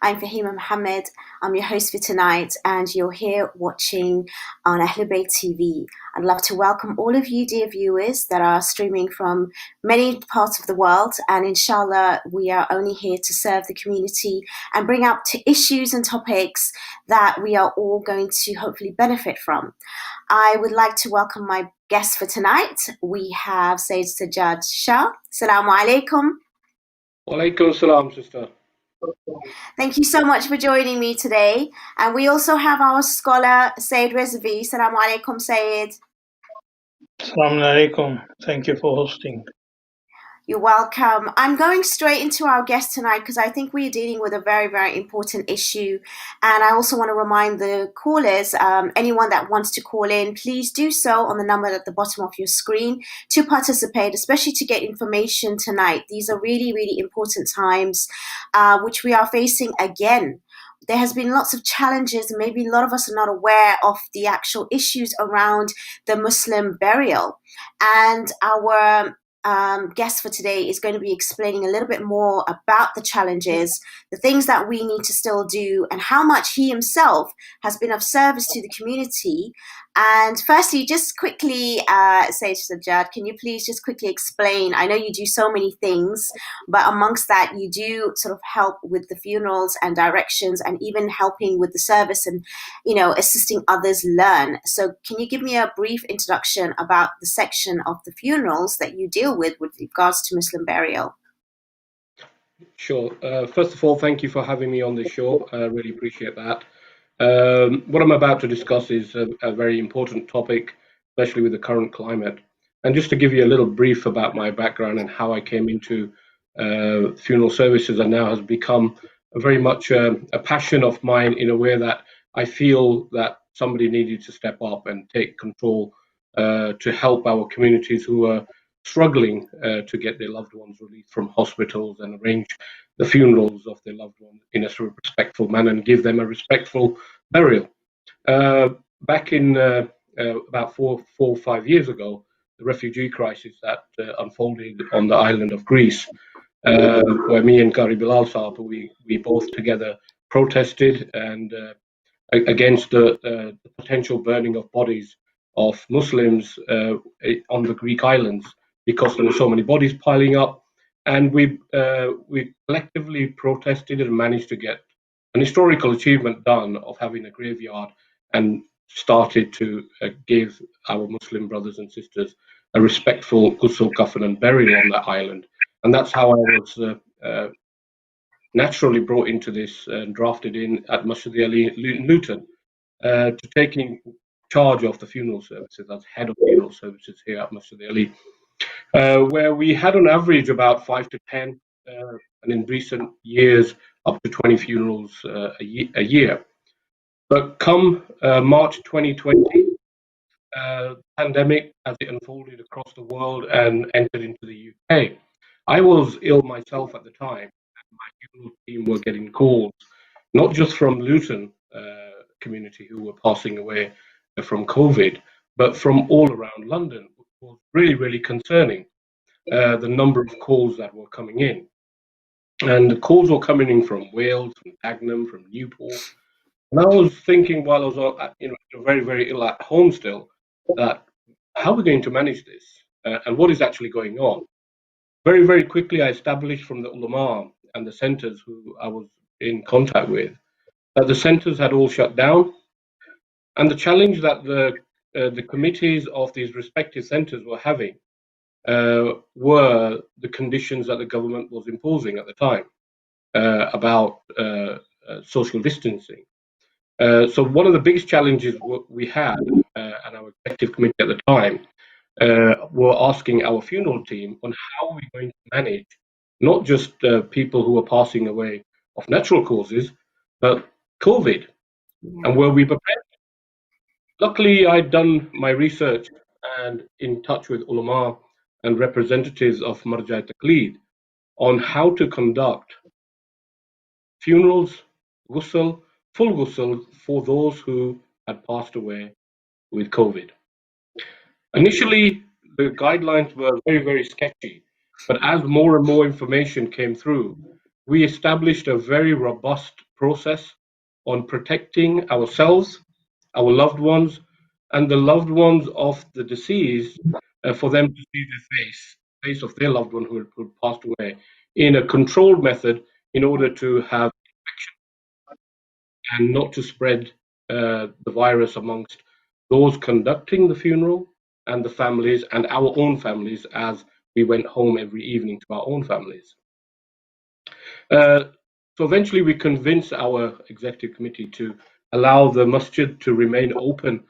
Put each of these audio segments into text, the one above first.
I'm Fahima Mohammed. I'm your host for tonight, and you're here watching on Ahlebait TV. I'd love to welcome all of you, dear viewers, that are streaming from many parts of the world. And inshallah, we are only here to serve the community and bring up to issues and topics that we are all going to hopefully benefit from. I would like to welcome my guests for tonight. We have Syed Sajad Shah. Assalamu alaikum. Walaikum salam, sister. Thank you so much for joining me today. And we also have our scholar, Syed Rizvi. Assalamu alaikum, Syed. Assalamu alaikum. Thank you for hosting. You're welcome. I'm going straight into our guest tonight because I think we're dealing with a very, very important issue. And I also want to remind the callers, anyone that wants to call in, please do so on the number at the bottom of your screen to participate, especially to get information tonight. These are really, really important times, which we are facing again. There has been lots of challenges, and maybe a lot of us are not aware of the actual issues around the Muslim burial. And our guest for today is going to be explaining a little bit more about the challenges, the things that we need to still do, and how much he himself has been of service to the community. And firstly, just quickly, say to Sajad, can you please just quickly explain? I know you do so many things, but amongst that, you do sort of help with the funerals and directions, and even helping with the service and, you know, assisting others learn. So can you give me a brief introduction about the section of the funerals that you deal with regards to Muslim burial? Sure. First of all, thank you for having me on this show. I really appreciate that. What I'm about to discuss is a very important topic, especially with the current climate. And just to give you a little brief about my background and how I came into funeral services, and now has become very much a passion of mine, in a way that I feel that somebody needed to step up and take control to help our communities who are struggling to get their loved ones released from hospitals and arrange the funerals of their loved ones in a sort of respectful manner and give them a respectful burial. Back in about four or 5 years ago, the refugee crisis that unfolded on the island of Greece, where me and Ghravi we both together protested and against the potential burning of bodies of Muslims on the Greek islands, because there were so many bodies piling up. And we collectively protested and managed to get an historical achievement done of having a graveyard, and started to give our Muslim brothers and sisters a respectful ghusl, kafan and burial on that island. And that's how I was naturally brought into this and drafted in at Masjid Ali in Luton to taking charge of the funeral services as head of funeral services here at Masjid Ali. Where we had on average about 5 to 10, and in recent years up to 20 funerals a year. But come March 2020, pandemic, as it unfolded across the world and entered into the UK, I was ill myself at the time, and my funeral team were getting calls, not just from Luton community who were passing away from COVID, but from all around London. Was really, really concerning, the number of calls that were coming in. And the calls were coming in from Wales, from Dagenham, from Newport. And I was thinking, while I was very, very ill at home still, that how are we going to manage this? And what is actually going on? Very, very quickly, I established from the Ulema and the centers who I was in contact with, that the centers had all shut down. And the challenge that the committees of these respective centres were having were the conditions that the government was imposing at the time about social distancing. So one of the biggest challenges we had, and our executive committee at the time, were asking our funeral team on how we're going to manage not just people who are passing away of natural causes, but COVID, and were we prepared? Luckily, I'd done my research and in touch with ulama and representatives of Marja Taqleed on how to conduct funerals, ghusl, full ghusl for those who had passed away with COVID. Initially, the guidelines were very, very sketchy, but as more and more information came through, we established a very robust process on protecting ourselves, our loved ones, and the loved ones of the deceased, for them to see the face of their loved one who passed away, in a controlled method, in order to have and not to spread the virus amongst those conducting the funeral and the families and our own families as we went home every evening to our own families. So eventually we convinced our executive committee to allow the masjid to remain open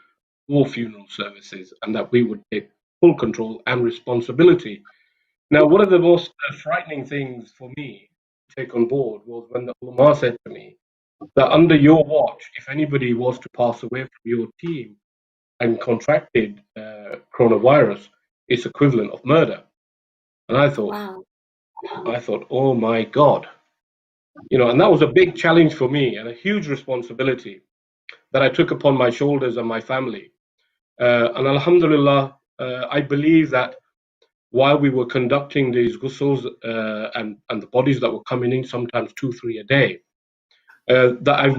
for funeral services and that we would take full control and responsibility. Now, one of the most frightening things for me to take on board was when the ulama said to me that under your watch, if anybody was to pass away from your team and contracted coronavirus, it's equivalent of murder. And Wow. I thought, oh my God, and that was a big challenge for me and a huge responsibility that I took upon my shoulders and my family. And Alhamdulillah, I believe that while we were conducting these ghusls and the bodies that were coming in, sometimes 2, 3 a day,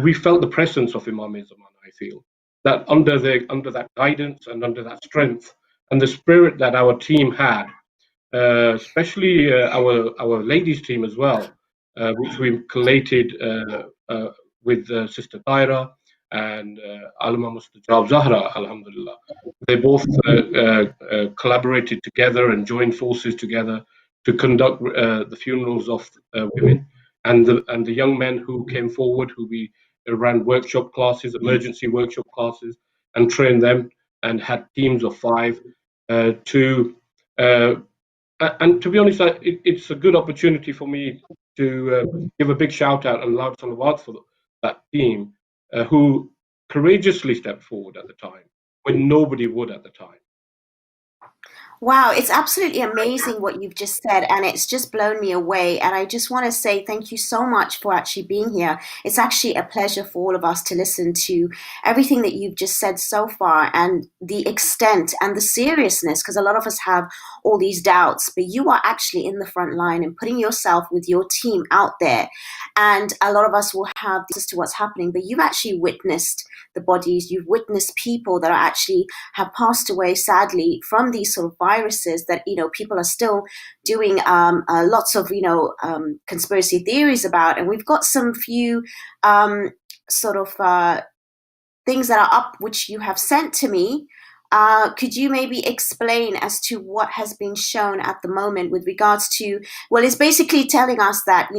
we felt the presence of Imam Zaman. I feel that under that guidance and under that strength and the spirit that our team had, especially our ladies team as well, which we collated with Sister Taira and Alima Mustajab Zahra, Alhamdulillah. They both collaborated together and joined forces together to conduct the funerals of women and the young men who came forward, who we ran workshop classes, emergency workshop classes, and trained them and had teams of 5 to. And to be honest, it's a good opportunity for me to give a big shout out and loud salawat for that team who courageously stepped forward at the time when nobody would at the time. Wow, it's absolutely amazing what you've just said, and it's just blown me away. And I just want to say thank you so much for actually being here. It's actually a pleasure for all of us to listen to everything that you've just said so far and the extent and the seriousness, because a lot of us have all these doubts, but you are actually in the front line and putting yourself with your team out there. And a lot of us will have this as to what's happening, but you've actually witnessed the bodies, you've witnessed people that are actually have passed away sadly from these sort of viruses that people are still doing lots of conspiracy theories about, and we've got some few sort of things that are up which you have sent to me. Could you maybe explain as to what has been shown at the moment with regards to, well, it's basically telling us that,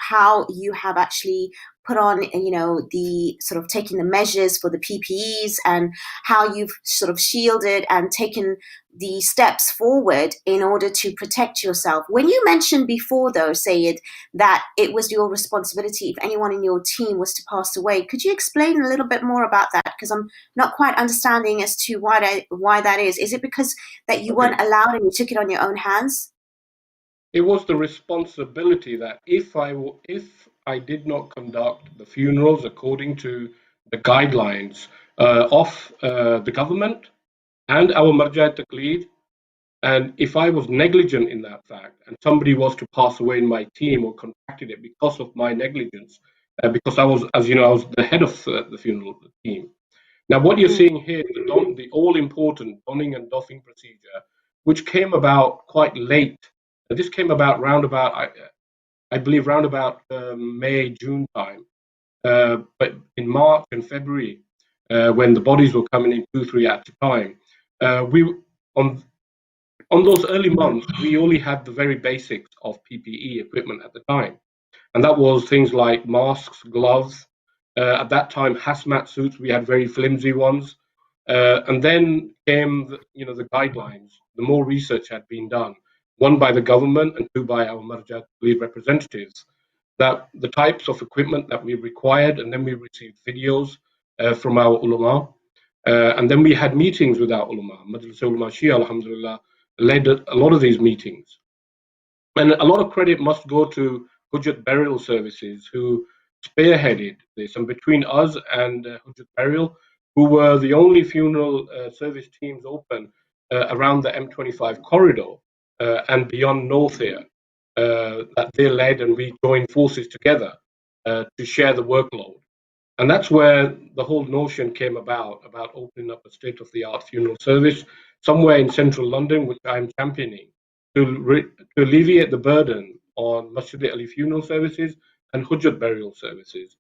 how you have actually put on, the sort of taking the measures for the PPEs and how you've sort of shielded and taken the steps forward in order to protect yourself. When you mentioned before, though, Syed, that it was your responsibility if anyone in your team was to pass away, could you explain a little bit more about that? Because I'm not quite understanding as to why that is. Is it because that you weren't allowed and you took it on your own hands? It was the responsibility that if I did not conduct the funerals according to the guidelines of the government and our marja taqleed, and if I was negligent in that fact, and somebody was to pass away in my team or contracted it because of my negligence, because I was, as you know, I was the head of the funeral team. Now, what you're seeing here is the all-important donning and doffing procedure, which came about quite late. This came about I believe, round about May, June time. But in March and February, when the bodies were coming in 2, 3 at a time, we on those early months, we only had the very basics of PPE equipment at the time. And that was things like masks, gloves. At that time, hazmat suits, we had very flimsy ones. And then came the guidelines. The more research had been done, one by the government and 2 by our marja lead representatives, that the types of equipment that we required, and then we received videos from our ulama. And then we had meetings with our ulama. Majlis Ulama Shia, alhamdulillah, led a lot of these meetings. And a lot of credit must go to Hujjat Burial Services, who spearheaded this. And between us and Hujjat Burial, who were the only funeral service teams open around the M25 corridor and beyond north here. that they led, and we joined forces together to share the workload. And that's where the whole notion came about opening up a state-of-the-art funeral service somewhere in central London, which I'm championing, to alleviate the burden on Masjid Ali funeral services and Hujjat burial services.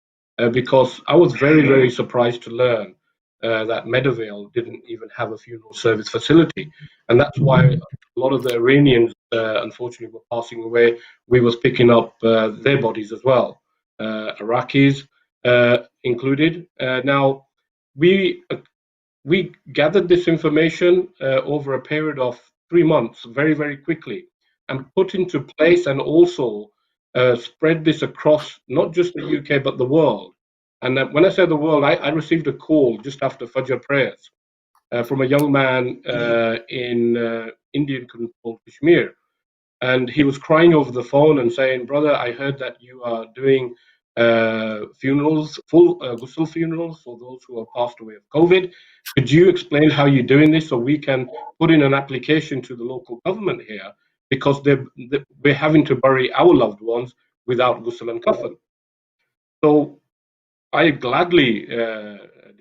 Because I was very, very surprised to learn that Meadowvale didn't even have a funeral service facility. And that's why a lot of the Iranians, unfortunately, were passing away. We was picking up their bodies as well, Iraqis included. Now, we gathered this information over a period of 3 months, very, very quickly, and put into place, and also spread this across not just the UK but the world. And when I say the world, I received a call just after Fajr prayers from a young man in Indian-controlled Kashmir. And he was crying over the phone and saying, "Brother, I heard that you are doing funerals, full ghusl funerals for those who have passed away of COVID. Could you explain how you're doing this so we can put in an application to the local government here, because we're having to bury our loved ones without ghusl and kafan?" So I gladly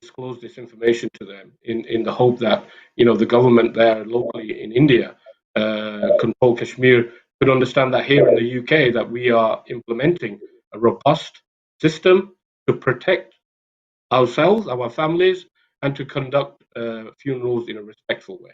disclosed this information to them in the hope that the government there locally in India, control Kashmir, could understand that here in the UK that we are implementing a robust system to protect ourselves, our families, and to conduct funerals in a respectful way.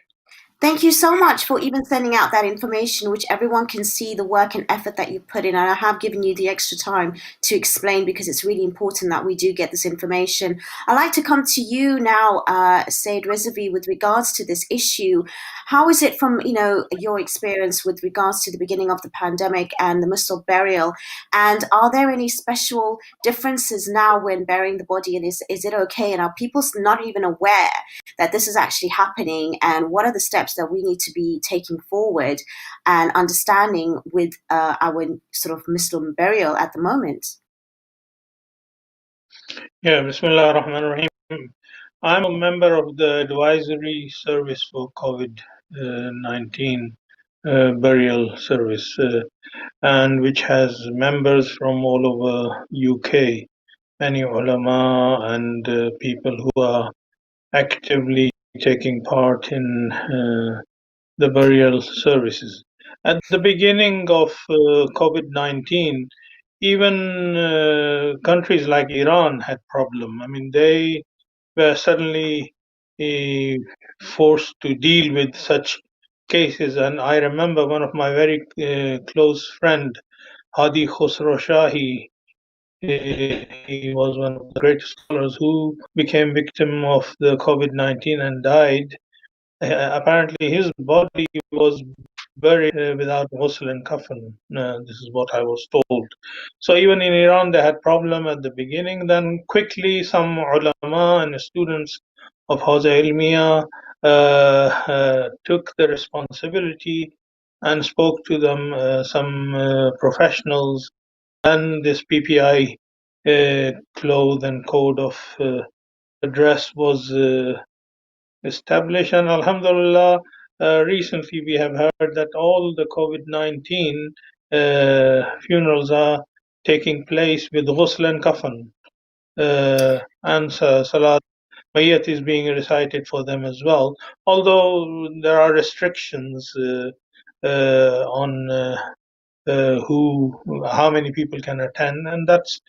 Thank you so much for even sending out that information, which everyone can see the work and effort that you put in. And I have given you the extra time to explain, because it's really important that we do get this information. I'd like to come to you now, Syed Rizvi, with regards to this issue. How is it from your experience with regards to the beginning of the pandemic and the Muslim burial? And are there any special differences now when burying the body? And is it okay? And are people not even aware that this is actually happening? And what are the steps that we need to be taking forward and understanding with our sort of Muslim burial at the moment? Yeah, Bismillah ar-Rahman ar-Rahim. I'm a member of the advisory service for COVID-19 burial service, and which has members from all over UK, many ulama and people who are actively taking part in the burial services. At the beginning of COVID-19, even countries like Iran had problem. I mean, they were suddenly forced to deal with such cases. And I remember one of my very close friend, Hadi Khosrow Shahi. He was one of the great scholars who became victim of the COVID-19 and died. Apparently, his body was buried without ghusl and kafan. This is what I was told. So even in Iran, they had problem at the beginning. Then quickly, some ulama and students of Hawza Ilmiya took the responsibility and spoke to them, some professionals, and this PPI cloth and code of dress was established. And Alhamdulillah, recently we have heard that all the COVID-19 funerals are taking place with ghusl and kafan, and salat mayyat is being recited for them as well, although there are restrictions on how many people can attend, and that's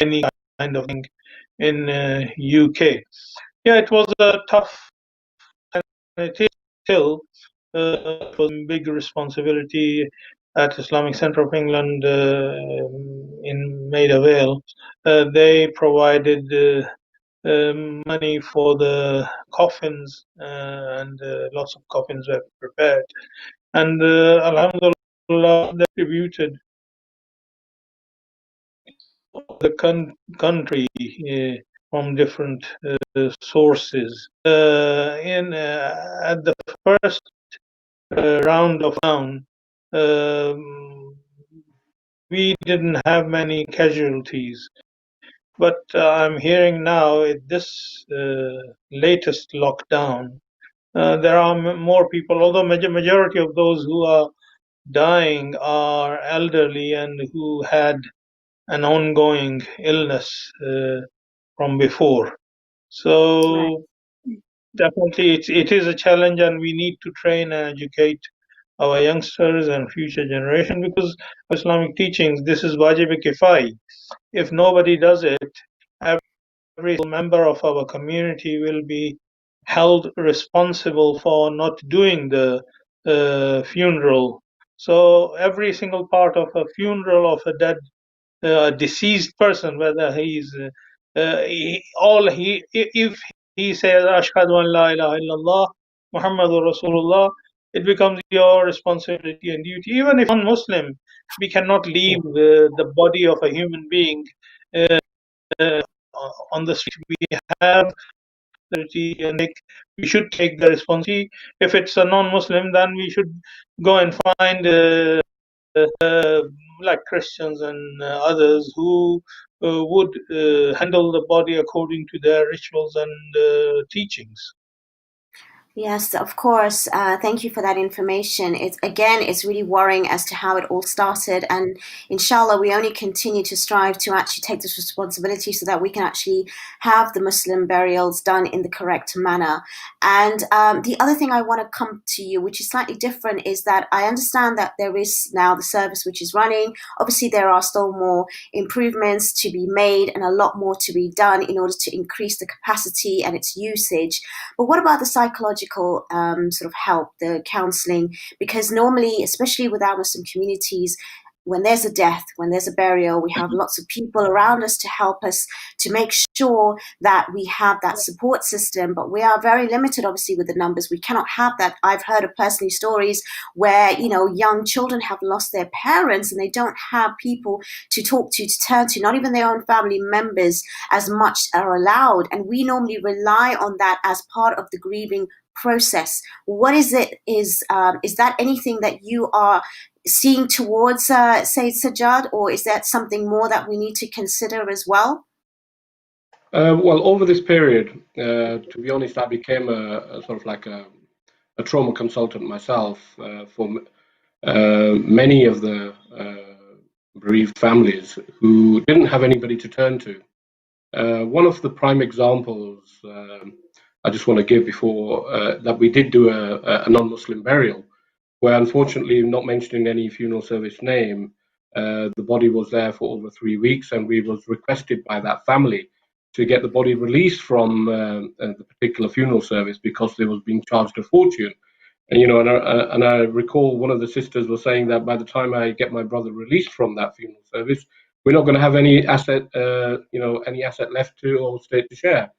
any kind of thing in UK. Yeah, it was a tough, and it is still it was a big responsibility at Islamic Centre of England in Maida Vale. They provided money for the coffins, and lots of coffins were prepared. And Alhamdulillah, they distributed the country from different sources. At the first round of lockdown, we didn't have many casualties, but I'm hearing now at this latest lockdown, there are more people, although majority of those who are dying are elderly and who had an ongoing illness from before. So definitely it is a challenge, and we need to train and educate our youngsters and future generation, because Islamic teachings, this is wajib kifai. If nobody does it, every member of our community will be held responsible for not doing the funeral. So every single part of a funeral of a dead deceased person, whether he's if he says Ashhadu an la ilaha illallah Muhammadur Rasulullah, it becomes your responsibility and duty. Even if non-Muslim, we cannot leave the body of a human being uh, on the street. We have responsibility, and we should take the responsibility. If it's a non-Muslim, then we should go and find like Christians and others who would handle the body according to their rituals and teachings. Yes, of course. Thank you for that information. It's really worrying as to how it all started, and inshallah, we only continue to strive to actually take this responsibility so that we can actually have the Muslim burials done in the correct manner. And the other thing I want to come to you, which is slightly different, is that I understand that there is now the service which is running. Obviously, there are still more improvements to be made and a lot more to be done in order to increase the capacity and its usage. But what about the psychological sort of help, the counseling? Because normally, especially with our Muslim communities, when there's a death, when there's a burial, we have lots of people around us to help us to make sure that we have that support system. But we are very limited, obviously, with the numbers. We cannot have that. I've heard of personally stories where, young children have lost their parents and they don't have people to talk to turn to, not even their own family members as much are allowed. And we normally rely on that as part of the grieving process. What is it? Is that anything that you are seeing towards Sayyid Sajad, or is that something more that we need to consider as well? Well, over this period, to be honest, I became a sort of like a trauma consultant myself for many of the bereaved families who didn't have anybody to turn to. One of the prime examples I just want to give before that we did do a non-Muslim burial, where unfortunately, not mentioning any funeral service name, the body was there for over 3 weeks, and we was requested by that family to get the body released from the particular funeral service because they was being charged a fortune. And and I recall one of the sisters was saying that by the time I get my brother released from that funeral service, we're not going to have any asset, any asset left to or state to share.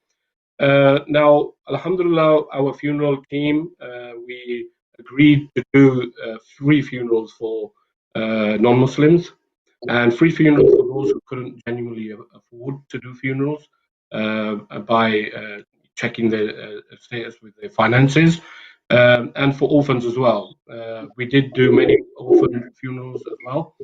Now, Alhamdulillah, our funeral team, we agreed to do free funerals for non-Muslims and free funerals for those who couldn't genuinely afford to do funerals by checking the status with their finances, and for orphans as well. We did do many orphan funerals as well.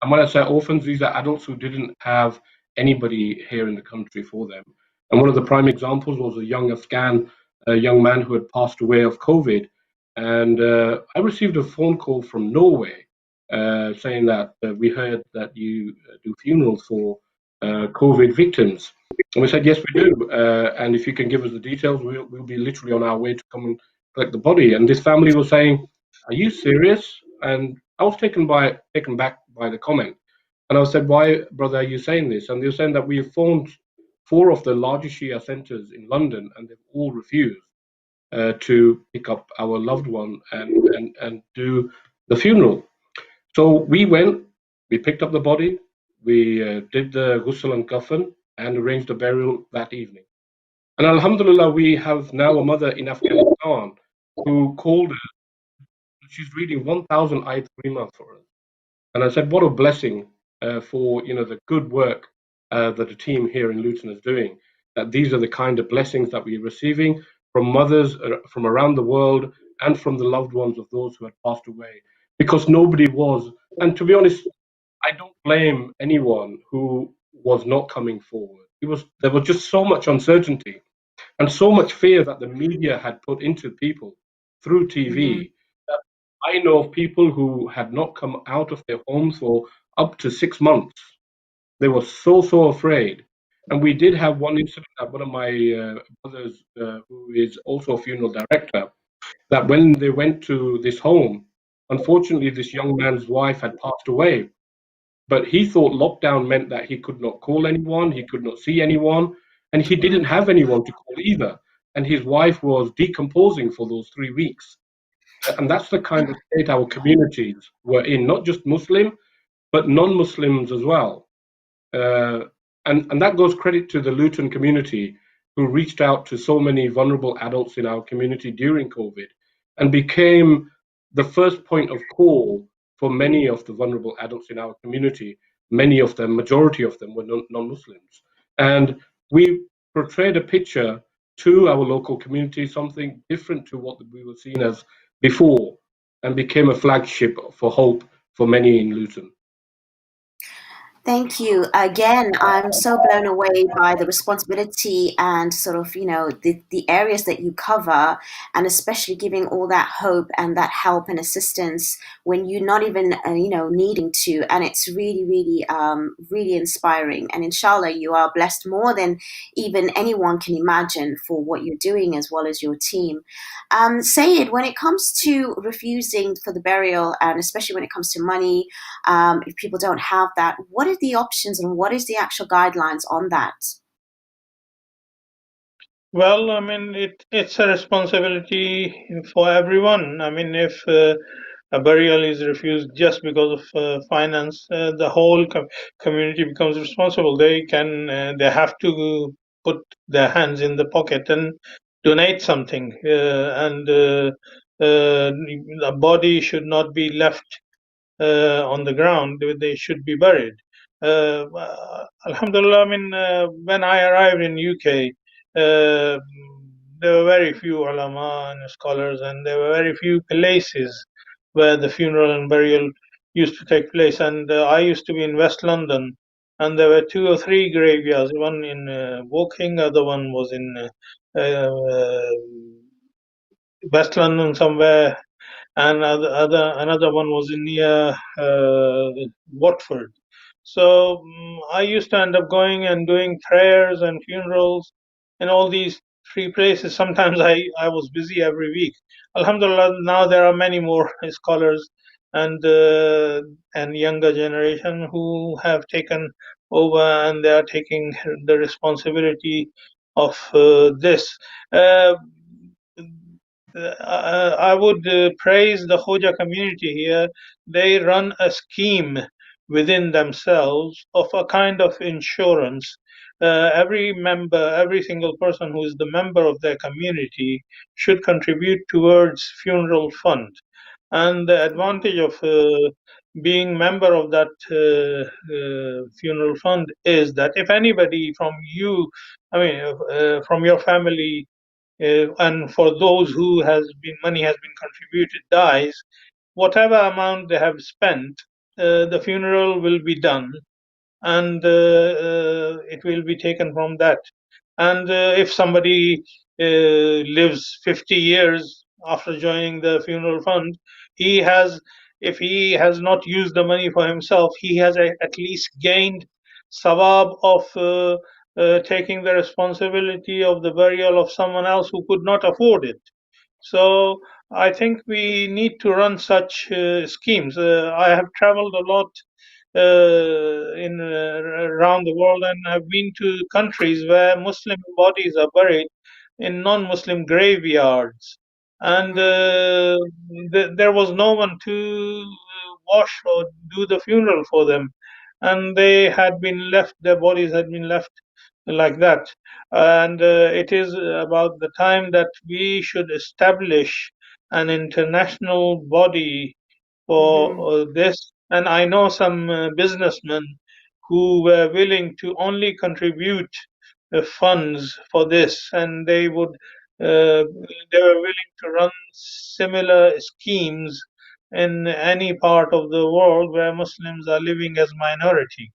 And when I say orphans, these are adults who didn't have anybody here in the country for them. And one of the prime examples was a young Afghan, a young man who had passed away of COVID. And I received a phone call from Norway saying that we heard that you do funerals for COVID victims. And we said, yes, we do. And if you can give us the details, we'll be literally on our way to come and collect the body. And this family was saying, are you serious? And I was taken back by the comment. And I said, why, brother, are you saying this? And they were saying that we have phoned 4 of the largest Shia centers in London, and they've all refused to pick up our loved one and do the funeral. So we went, we picked up the body, we did the ghusl and kafan, and arranged the burial that evening. And alhamdulillah, we have now a mother in Afghanistan who called us. She's reading 1,000 ayat Karima for us. And I said, what a blessing for the good work that the team here in Luton is doing. That these are the kind of blessings that we're receiving from mothers from around the world and from the loved ones of those who had passed away. Because nobody was, and to be honest, I don't blame anyone who was not coming forward. There was just so much uncertainty and so much fear that the media had put into people through TV. Mm-hmm. That I know of people who had not come out of their homes for up to 6 months. They were so afraid. And we did have one incident that one of my brothers, who is also a funeral director, that when they went to this home, unfortunately, this young man's wife had passed away. But he thought lockdown meant that he could not call anyone, he could not see anyone, and he didn't have anyone to call either. And his wife was decomposing for those 3 weeks. And that's the kind of state our communities were in, not just Muslim, but non Muslims as well. Uh, and that goes credit to the Luton community who reached out to so many vulnerable adults in our community during COVID and became the first point of call for many of the vulnerable adults in our community. Many of them, majority of them, were non-Muslims. And we portrayed a picture to our local community, something different to what we were seen as before, and became a flagship for hope for many in Luton. Thank you. Again, I'm so blown away by the responsibility and sort of, the areas that you cover, and especially giving all that hope and that help and assistance when you're not even, needing to. And it's really, really, really inspiring. And inshallah, you are blessed more than even anyone can imagine for what you're doing as well as your team. Sayed, when it comes to refusing for the burial, and especially when it comes to money, if people don't have that, what are the options and what is the actual guidelines on that? Well, I mean, it's a responsibility for everyone. I mean, if a burial is refused just because of finance, the whole community becomes responsible. They have to put their hands in the pocket and donate something, and the body should not be left on the ground. They should be buried. Alhamdulillah, I mean, when I arrived in UK, there were very few ulama and scholars, and there were very few places where the funeral and burial used to take place. And I used to be in West London, and there were 2 or 3 graveyards. One in Woking, other one was in West London somewhere, and another one was in near Watford. So I used to end up going and doing prayers and funerals in all these 3 places. Sometimes I was busy every week. Alhamdulillah, now there are many more scholars and younger generation who have taken over, and they are taking the responsibility of this. Uh, I would praise the Hoja community here. They run a scheme within themselves of a kind of insurance. Every member, every single person who is the member of their community should contribute towards funeral fund. And the advantage of being member of that funeral fund is that if anybody from you, I mean, from your family, and for those who money has been contributed dies, whatever amount they have spent, the funeral will be done, and it will be taken from that. And if somebody lives 50 years after joining the funeral fund, he has, if he has not used the money for himself, he has at least gained sawab of taking the responsibility of the burial of someone else who could not afford it. So I think we need to run such schemes. I have traveled a lot in around the world, and I've been to countries where Muslim bodies are buried in non-Muslim graveyards, and there was no one to wash or do the funeral for them, and they had been left. Their bodies had been left like that. And it is about the time that we should establish an international body for Mm-hmm. this. And I know some businessmen who were willing to only contribute funds for this, and they were willing to run similar schemes in any part of the world where Muslims are living as minority.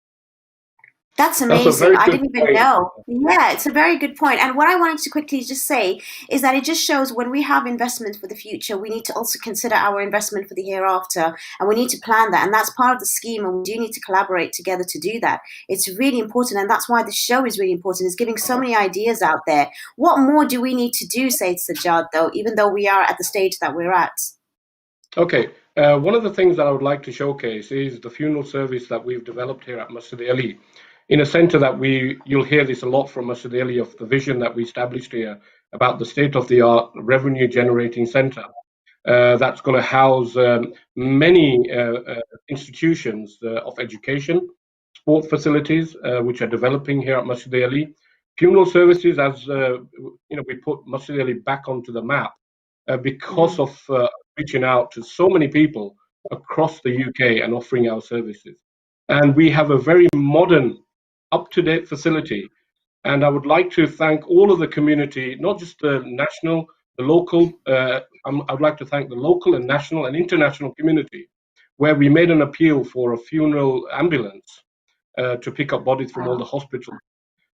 That's That's a amazing. very I good didn't even point. know. Yeah, it's a very good point. And what I wanted to quickly just say is that it just shows when we have investment for the future, we need to also consider our investment for the hereafter, and we need to plan that. And that's part of the scheme, and we do need to collaborate together to do that. It's really important, and that's why the show is really important. It's giving so many ideas out there. What more do we need to do, Said Sajad, though, even though we are at the stage that we're at? Okay, one of the things that I would like to showcase is the funeral service that we've developed here at Masjid Ali. In a center that you'll hear this a lot from Masjid Ali of the vision that we established here about the state-of-the-art revenue generating center that's going to house many institutions of education, sport facilities, which are developing here at Masjid Ali. Funeral services, as we put Masjid Ali back onto the map because of reaching out to so many people across the UK and offering our services. And we have a very modern, up-to-date facility. And I would like to thank all of the community, not just the national, the local. I would like to thank the local and national and international community, where we made an appeal for a funeral ambulance to pick up bodies from all the hospitals.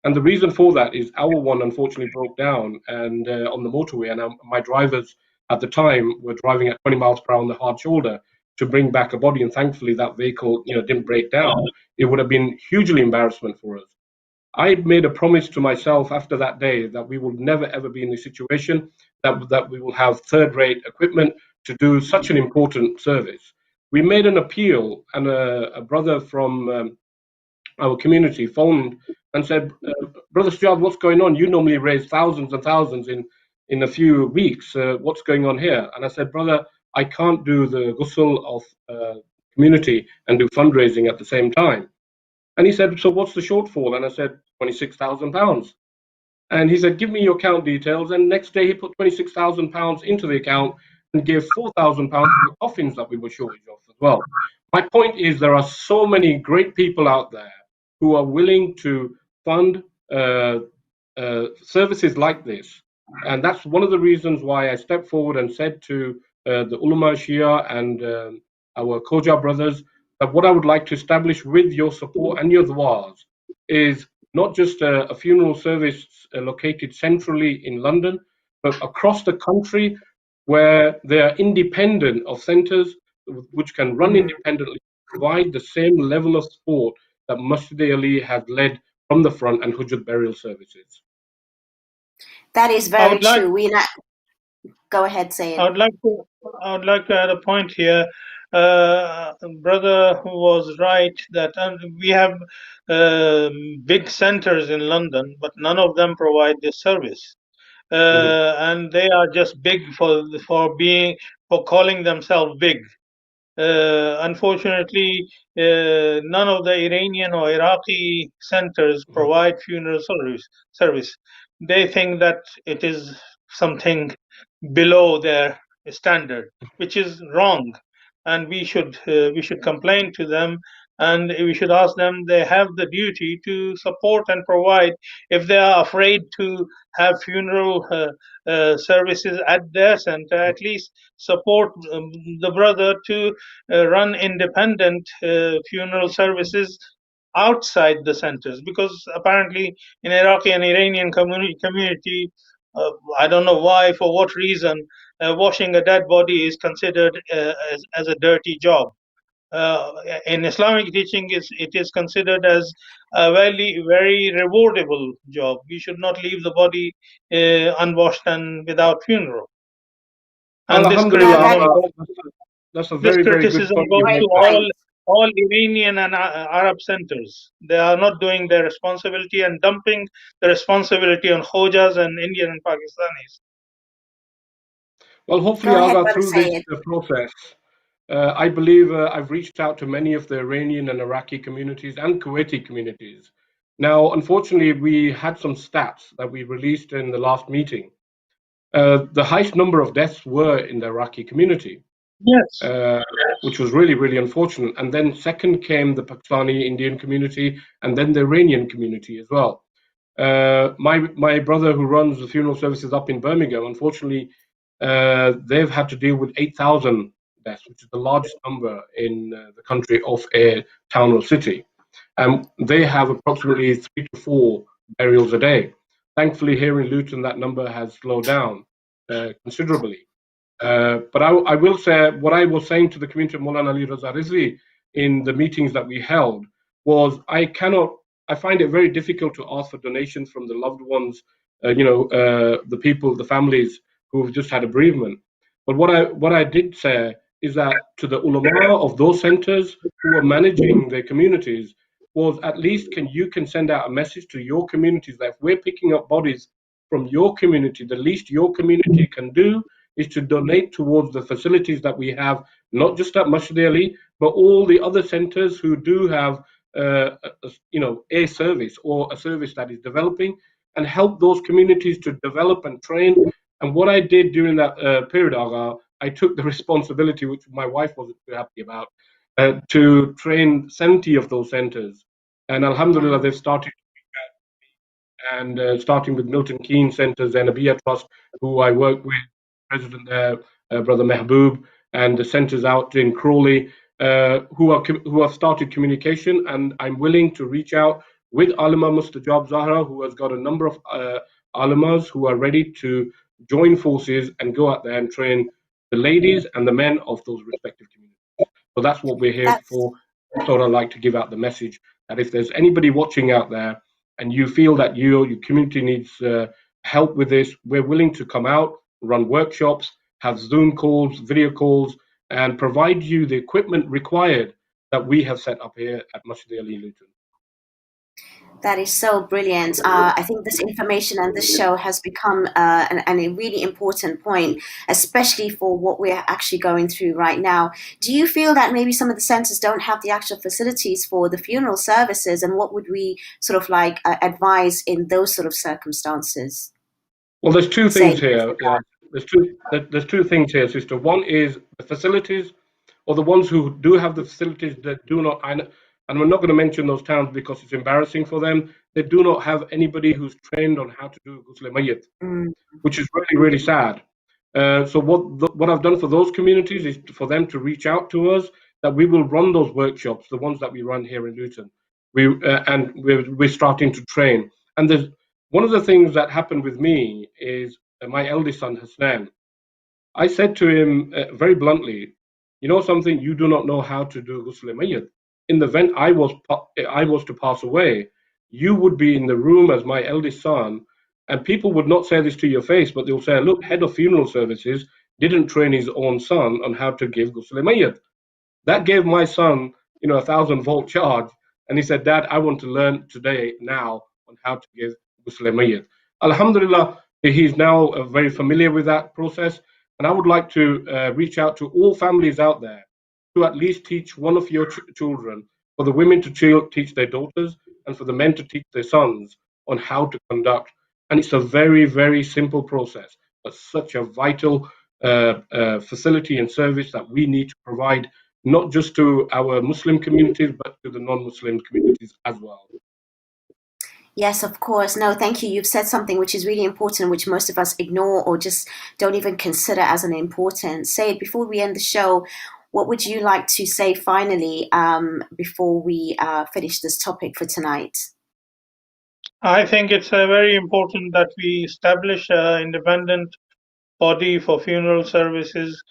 And the reason for that is our one unfortunately broke down and on the motorway, and my drivers at the time were driving at 20 miles per hour on the hard shoulder to bring back a body, and thankfully that vehicle, didn't break down. It would have been hugely embarrassment for us. I made a promise to myself after that day that we will never ever be in this situation, that we will have third-rate equipment to do such an important service. We made an appeal, and a brother from our community phoned and said, Brother Sajad, what's going on? You normally raise thousands and thousands in a few weeks. What's going on here? And I said, brother, I can't do the ghusl of community and do fundraising at the same time. And he said, so what's the shortfall? And I said, £26,000. And he said, give me your account details. And next day he put £26,000 into the account and gave £4,000 for the coffins that we were shortage of as well. My point is there are so many great people out there who are willing to fund services like this. And that's one of the reasons why I stepped forward and said to the Ulema, Shia, and our Khoja brothers that what I would like to establish with your support and your du'as is not just a funeral service located centrally in London, but across the country where they are independent of centres which can run independently, provide the same level of support that Masjid Ali has led from the front and Hujjat burial services. That is very true. Go ahead, Syed. I would like to add a point here. Brother was right that we have big centers in London, but none of them provide this service. And they are just big for calling themselves big. Unfortunately, none of the Iranian or Iraqi centers provide funeral service. They think that it is something below their standard, which is wrong, and we should complain to them, and we should ask them. They have the duty to support and provide. If they are afraid to have funeral services at their center, at least support the brother to run independent funeral services outside the centers, because apparently in Iraqi and Iranian community, I don't know why, for what reason, washing a dead body is considered as a dirty job. In Islamic teaching, it is considered as a very rewardable job. We should not leave the body unwashed and without funeral. And that's a very, very good point. Goes to all Iranian and Arab centers. They are not doing their responsibility and dumping the responsibility on Khojas and Indian and Pakistanis. Well, hopefully, Aga, through this process, I believe I've reached out to many of the Iranian and Iraqi communities and Kuwaiti communities. Now, unfortunately, we had some stats that we released in the last meeting. The highest number of deaths were in the Iraqi community. Yes. Which was really, really unfortunate. And then second came the Pakistani Indian community, and then the Iranian community as well. My brother who runs the funeral services up in Birmingham, unfortunately, they've had to deal with 8,000 deaths, which is the largest number in the country of a town or city. and they have approximately 3 to 4 burials a day. Thankfully, here in Luton, that number has slowed down considerably. But I will say what I was saying to the community of Moulana Ali Raza Rizvi in the meetings that we held was I find it very difficult to ask for donations from the loved ones, the people, the families who have just had a bereavement. But what I did say is that to the ulama of those centers who are managing their communities was at least you can send out a message to your communities that if we're picking up bodies from your community, the least your community can do is to donate towards the facilities that we have, not just at Masjid Ali, but all the other centers who do have, a service or a service that is developing, and help those communities to develop and train. And what I did during that period, Agha, I took the responsibility, which my wife wasn't too happy about, to train 70 of those centers. And Alhamdulillah, they've started, and starting with Milton Keynes Center, Zainabiyya Trust, who I work with, President there, Brother Mehboob, and the centers out in Crawley, who have started communication, and I'm willing to reach out with Alima Mustajab Zahra, who has got a number of Alimas who are ready to join forces and go out there and train the ladies and the men of those respective communities. So that's what we're here for. I thought I'd like to give out the message that if there's anybody watching out there and you feel that your community needs help with this, we're willing to come out, run workshops, have Zoom calls, video calls, and provide you the equipment required that we have set up here at Masjid Ali Luton. That is so brilliant. I think this information and this show has become a really important point, especially for what we're actually going through right now. Do you feel that maybe some of the centers don't have the actual facilities for the funeral services, and what would we sort of like advise in those sort of circumstances? Well, there's two things here. There's two things here, sister. One is the facilities, or the ones who do have the facilities that do not, and we're not going to mention those towns because it's embarrassing for them. They do not have anybody who's trained on how to do Ghusl Mayyit, which is really, really sad. So what I've done for those communities is for them to reach out to us, that we will run those workshops, the ones that we run here in Luton. We're starting to train. And there's one of the things that happened with me is my eldest son, Hussain. I said to him very bluntly, you know something, you do not know how to do Ghusl Mayyit. In the event I was to pass away, you would be in the room as my eldest son, and people would not say this to your face, but they'll say, look, head of funeral services didn't train his own son on how to give Ghusl Mayyit. That gave my son, 1,000-volt charge, and he said, Dad, I want to learn today, now, on how to give Ghusl Mayyit. Alhamdulillah, he's now very familiar with that process, and I would like to reach out to all families out there to at least teach one of your children, for the women to teach their daughters, and for the men to teach their sons on how to conduct. And it's a very, very simple process, but such a vital facility and service that we need to provide, not just to our Muslim communities, but to the non-Muslim communities as well. Yes, of course. No, thank you. You've said something which is really important, which most of us ignore or just don't even consider as an important. Syed, before we end the show, what would you like to say finally before we finish this topic for tonight? I think it's very important that we establish an independent body for funeral services,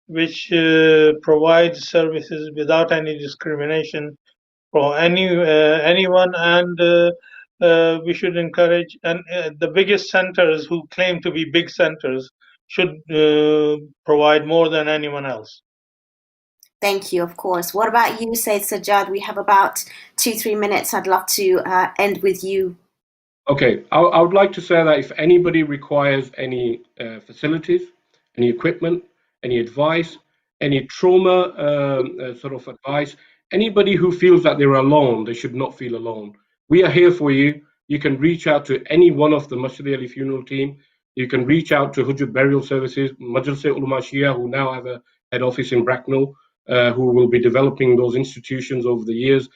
which provides services without any discrimination for anyone, and we should encourage, and the biggest centers who claim to be big centers should provide more than anyone else. Thank you, of course. What about you, Syed Sajad? We have about 2-3 minutes. I'd love to end with you. Okay, I would like to say that if anybody requires any facilities, any equipment, any advice, any trauma sort of advice, anybody who feels that they're alone, they should not feel alone. We are here for you. You can reach out to any one of the Masjid Ali funeral team. You can reach out to Hujjat Burial Services, Majlis Ulema Shia, who now have a head office in Bracknell, who will be developing those institutions over the years.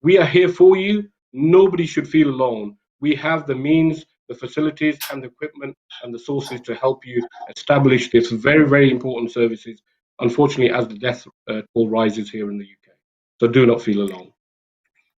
We are here for you. Nobody should feel alone. We have the means, the facilities, and the equipment and the sources to help you establish this very, very important services, unfortunately, as the death toll rises here in the UK. So do not feel alone.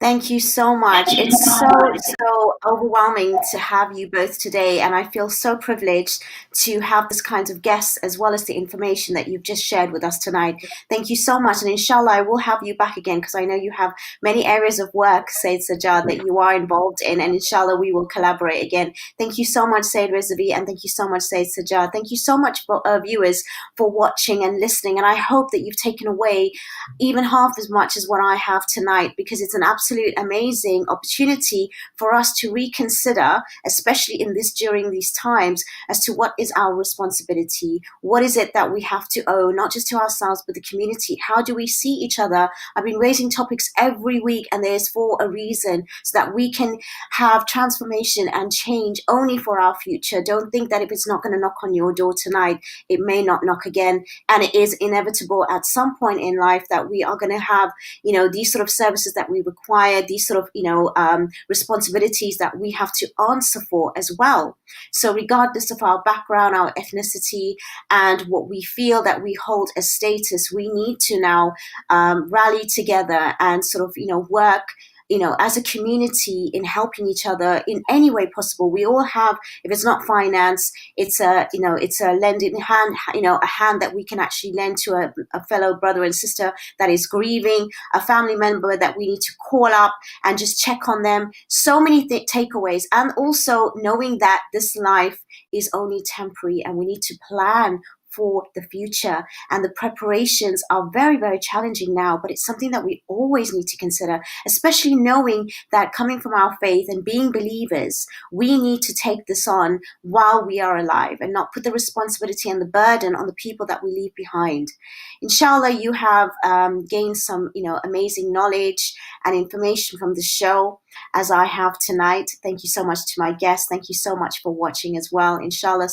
Thank you so much. It's so overwhelming to have you both today, and I feel so privileged to have this kind of guests as well as the information that you've just shared with us tonight. Thank you so much, and inshallah, I will have you back again because I know you have many areas of work, Sayyid Sajad, that you are involved in, and inshallah, we will collaborate again. Thank you so much, Sayyid Razavi, and thank you so much, Sayyid Sajad. Thank you so much, for, viewers, for watching and listening, and I hope that you've taken away even half as much as what I have tonight, because it's an absolute amazing opportunity for us to reconsider, especially in this during these times, as to what is our responsibility. What is it that we have to owe, not just to ourselves, but the community? How do we see each other? I've been raising topics every week, and there's for a reason, so that we can have transformation and change only for our future. Don't think that if it's not going to knock on your door tonight, it may not knock again. And it is inevitable at some point in life that we are going to have, these sort of services that we require, these sort of, responsibilities that we have to answer for as well. So regardless of our background, our ethnicity, and what we feel that we hold as status, we need to now rally together and sort of, work as a community in helping each other in any way possible. We all have, if it's not finance, it's a lending hand, a hand that we can actually lend to a fellow brother and sister that is grieving, a family member that we need to call up and just check on them. So many takeaways, and also knowing that this life is only temporary and we need to plan for the future. And the preparations are very, very challenging now, but it's something that we always need to consider, especially knowing that coming from our faith and being believers, we need to take this on while we are alive and not put the responsibility and the burden on the people that we leave behind. Inshallah, you have gained some, amazing knowledge and information from the show, as I have tonight. Thank you so much to my guests. Thank you so much for watching as well. Inshallah,